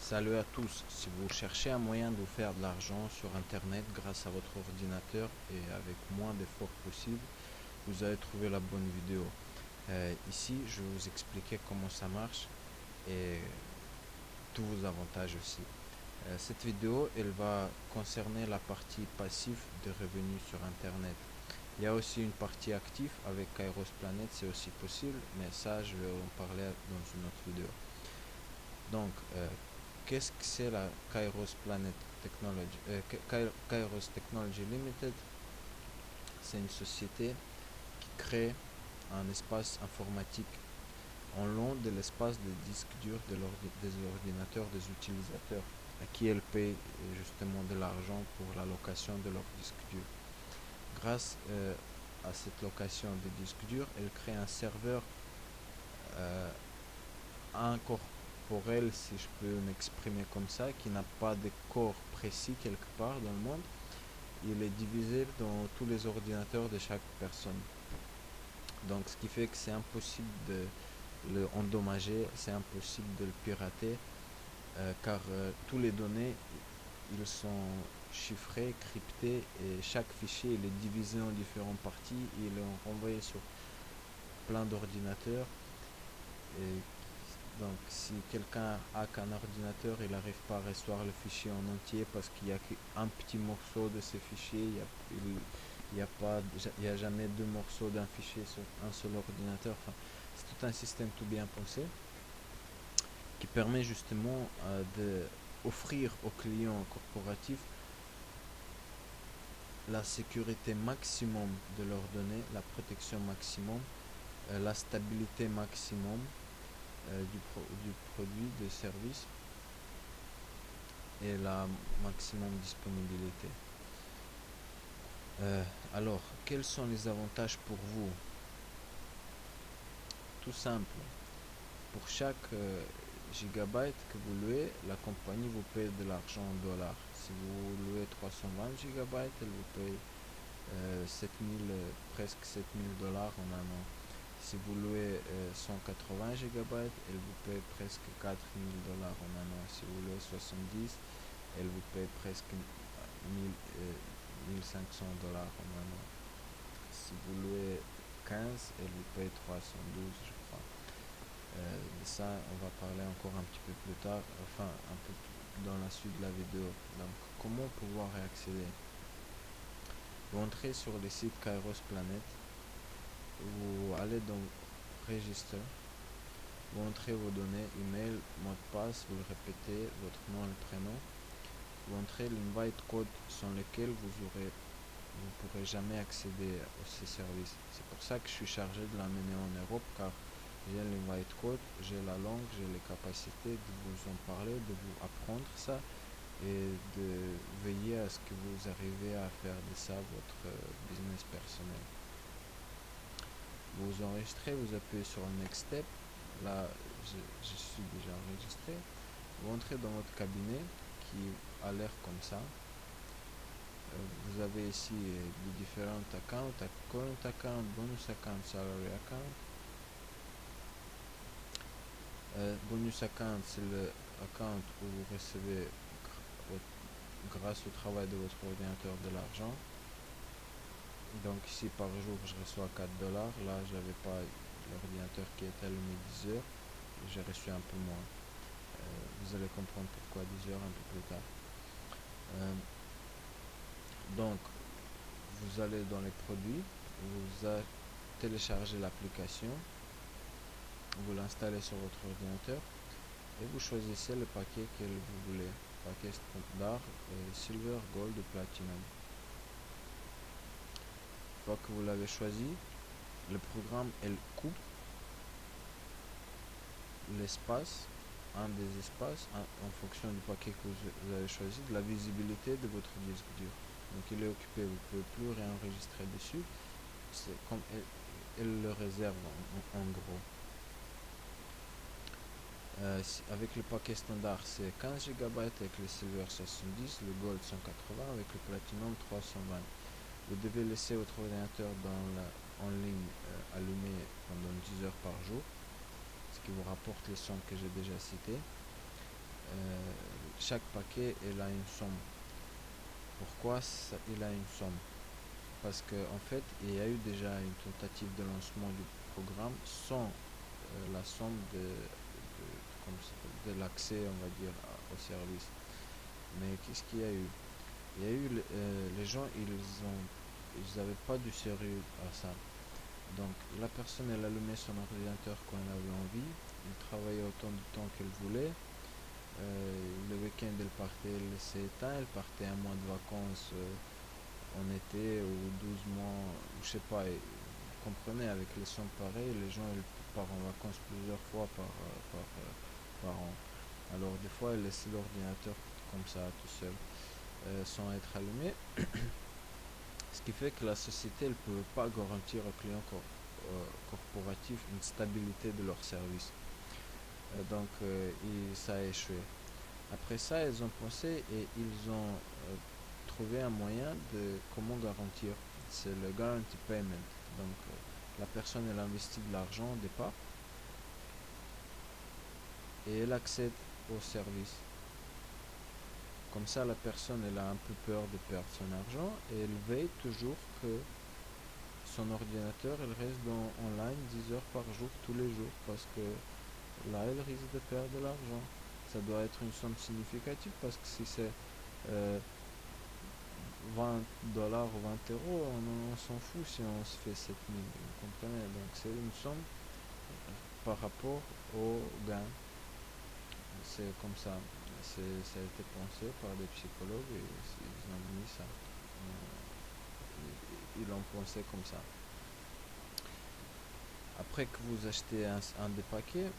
Salut à tous, si vous cherchez un moyen de vous faire de l'argent sur internet grâce à votre ordinateur et avec moins d'efforts possible, vous allez trouver la bonne vidéo. Ici, je vais vous expliquer comment ça marche et tous vos avantages aussi. Cette vidéo, elle va concerner la partie passive de revenus sur internet. Il y a aussi une partie active avec Kairos Planet, c'est aussi possible, mais ça, je vais en parler dans une autre vidéo. Donc, qu'est-ce que c'est la Kairos Planet Technology Kairos Technology Limited? C'est une société qui crée un espace informatique en long de l'espace de disque dur des ordinateurs des utilisateurs, à qui elle paye justement de l'argent pour la location de leur disque dur. Grâce à cette location de disques durs, elle crée un serveur incorporel, si je peux m'exprimer comme ça, qui n'a pas de corps précis quelque part dans le monde. Il est divisé dans tous les ordinateurs de chaque personne. Donc ce qui fait que c'est impossible de le endommager, c'est impossible de le pirater, car tous les données ils sont chiffrés, cryptés, et chaque fichier il est divisé en différentes parties et il est renvoyé sur plein d'ordinateurs. Et donc si quelqu'un hack un ordinateur, il n'arrive pas à recevoir le fichier en entier parce qu'il n'y a qu'un petit morceau de ce fichier, il n'y a jamais deux morceaux d'un fichier sur un seul ordinateur. Enfin, c'est tout un système tout bien pensé qui permet justement d'offrir aux clients corporatifs la sécurité maximum de leurs données, la protection maximum, la stabilité maximum du produit, des services et la maximum disponibilité. Alors, quels sont les avantages pour vous? Tout simple. Pour chaque gigabyte que vous louez, la compagnie vous paye de l'argent en dollars. Si vous louez 320 gigabytes, elle vous paye 7000, presque 7000 dollars en un an. Si vous louez 180 gigabytes, elle vous paye presque 4000 dollars en un an. Si vous louez 70, elle vous paye presque 1500 dollars en un an. Si vous louez 15, elle vous paye 312, je crois. De ça, on va parler encore un petit peu plus tard, enfin un peu dans la suite de la vidéo. Donc, comment pouvoir y accéder? Vous entrez sur le site Kairos Planet, vous allez dans Register, vous entrez vos données, email, mot de passe, vous le répétez, votre nom et le prénom, vous entrez l'invite code sans lequel vous ne pourrez jamais accéder à ces services. C'est pour ça que je suis chargé de l'amener en Europe, car j'ai l'invite code, j'ai la langue, j'ai les capacités de vous en parler, de vous apprendre ça et de veiller à ce que vous arrivez à faire de ça votre business personnel. Vous enregistrez, vous appuyez sur le next step. Là, je suis déjà enregistré. Vous entrez dans votre cabinet qui a l'air comme ça. Vous avez ici les différents accounts, current account, bonus account, salary account. Bonus account, c'est le account où vous recevez grâce au travail de votre ordinateur de l'argent. Donc ici par jour je reçois 4 dollars. Là j'avais pas l'ordinateur qui était allumé 10 heures. J'ai reçu un peu moins. Vous allez comprendre pourquoi 10 heures un peu plus tard. Donc vous allez dans les produits, vous téléchargez l'application, vous l'installez sur votre ordinateur et vous choisissez le paquet que vous voulez. Paquet standard, silver, gold ou platinum. Une fois que vous l'avez choisi, le programme elle coupe l'espace, un des espaces, en fonction du paquet que vous avez choisi, de la visibilité de votre disque dur. Donc il est occupé, vous ne pouvez plus réenregistrer dessus. C'est comme elle le réserve en gros. Avec le paquet standard c'est 15 GB, avec le silver 70, le gold 180, avec le platinum 320. Vous devez laisser votre ordinateur en ligne allumé pendant 10 heures par jour, ce qui vous rapporte les sons que j'ai déjà cités. chaque paquet il a une somme. Pourquoi il a une somme? Parce que en fait il y a eu déjà une tentative de lancement du programme sans la somme de l'accès, on va dire, au service. Mais qu'est-ce qu'il y a eu? Il y a eu les gens, ils n'avaient pas du sérieux à ça. Donc la personne elle allumait son ordinateur quand elle avait envie, elle travaillait autant de temps qu'elle voulait. Le week-end elle partait, elle laissait éteint, elle partait un mois de vacances en été ou 12 mois, ou je sais pas. Et vous comprenez, avec les sommes pareilles, les gens ils partent en vacances plusieurs fois par an. Alors des fois ils laissaient l'ordinateur comme ça tout seul, sans être allumé. Ce qui fait que la société ne peut pas garantir aux clients corporatifs une stabilité de leur service. Donc ça a échoué. Après ça, ils ont pensé et ils ont trouvé un moyen de comment garantir. C'est le guarantee payment. Donc la personne elle investit de l'argent au départ et elle accède au service. Comme ça, la personne elle a un peu peur de perdre son argent et elle veille toujours que son ordinateur elle reste online 10 heures par jour tous les jours, parce que là elle risque de perdre de l'argent. Ça doit être une somme significative, parce que si c'est 20 $ ou 20 €, on s'en fout si on se fait 7 000, vous comprenez. Donc c'est une somme par rapport au gain. C'est comme ça. Ça a été pensé par des psychologues et ils ont mis ça. Ils l'ont pensé comme ça. Après que vous achetez un des paquets,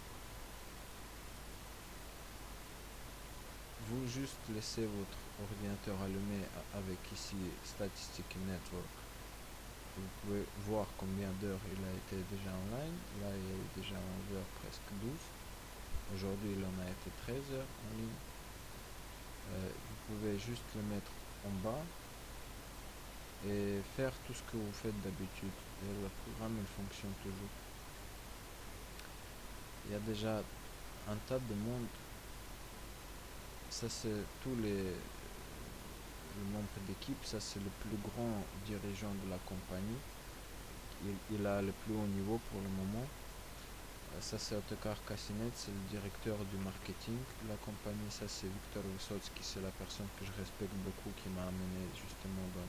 vous juste laissez votre ordinateur allumé avec ici Statistic Network. Vous pouvez voir combien d'heures il a été déjà online. Là il y a eu déjà 11 heures, presque 12. Aujourd'hui il en a été 13 heures en ligne. Vous pouvez juste le mettre en bas et faire tout ce que vous faites d'habitude. Et le programme il fonctionne toujours. Il y a déjà un tas de monde. Ça c'est tous les membres d'équipe. Ça c'est le plus grand dirigeant de la compagnie. Il a le plus haut niveau pour le moment. Ça c'est Otakar Kassinet, c'est le directeur du marketing de la compagnie. Ça c'est Victor Wysocki, c'est la personne que je respecte beaucoup, qui m'a amené justement dans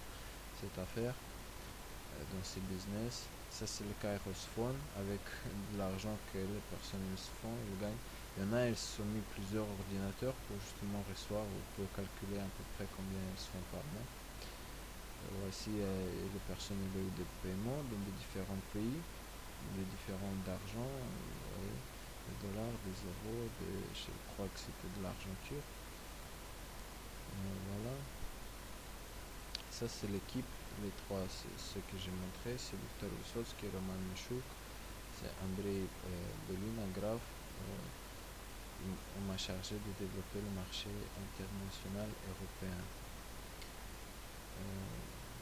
cette affaire, dans ces business. Ça c'est le Kairos Phone, avec de l'argent que les personnes ils se font, ils gagnent. Il y en a, ils se sont mis plusieurs ordinateurs pour justement recevoir. Vous pouvez calculer à peu près combien ils se font par mois. Voici les personnes qui ont eu des paiements dans des différents pays, des différents d'argent, des dollars, des euros, je crois que c'était de l'argent turc. Voilà. Ça c'est l'équipe, les trois, ceux que j'ai montré, c'est Victor Wysocki, Roman Michouk, c'est Andrei Belina, Graf. On m'a chargé de développer le marché international européen.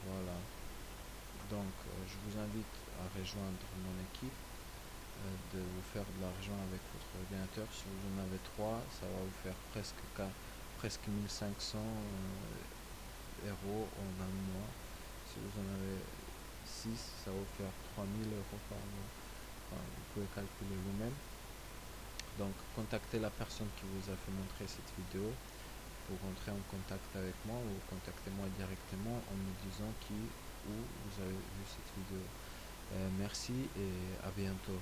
Voilà. Donc je vous invite à rejoindre mon équipe, de vous faire de l'argent avec votre ordinateur. Si vous en avez 3, ça va vous faire presque 1500 € en un mois. Si vous en avez 6, ça va vous faire 3000 € par mois. Enfin, vous pouvez calculer vous-même. Donc contactez la personne qui vous a fait montrer cette vidéo pour rentrer en contact avec moi, ou contactez-moi directement en me disant où vous avez vu cette vidéo. Merci et à bientôt.